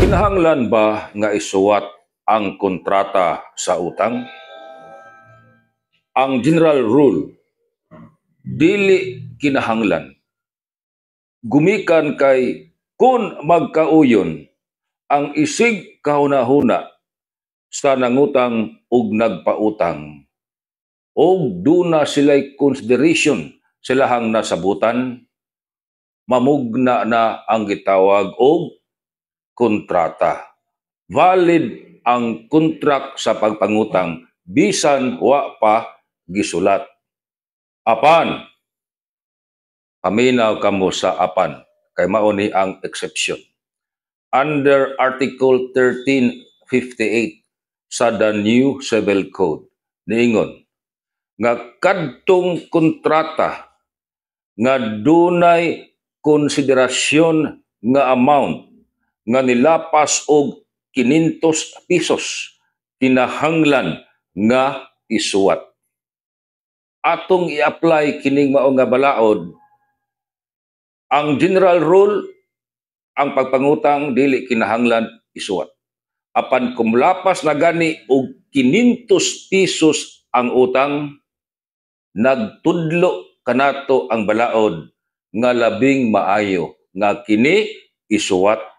Kinahanglan ba nga isuwat ang kontrata sa utang? Ang general rule, dili kinahanglan. Gumikan kay kung magkauyon ang isig kahuna-huna sa nangutang ug nagpautang og duna sila'y consideration silahang nasabutan, mamugna na ang gitawag og kontrata. Valid ang kontrak sa pagpangutang bisan wa pa gisulat. Apan, paminaw kamo sa apan, kay mao ni ang exception. Under Article 1358 sa the New Civil Code, niingon, nga kadtong kontrata nga dunay konsiderasyon nga amount nga nilapas og 500 pesos, kinahanglan nga isuwat. Atong i-apply kining mao nga balaod, ang general rule, ang pagpangutang dili kinahanglan isuwat. Apan kung lapas na gani og 500 pesos ang utang, nagtudlo kanato ang balaod nga labing maayo nga kini isuwat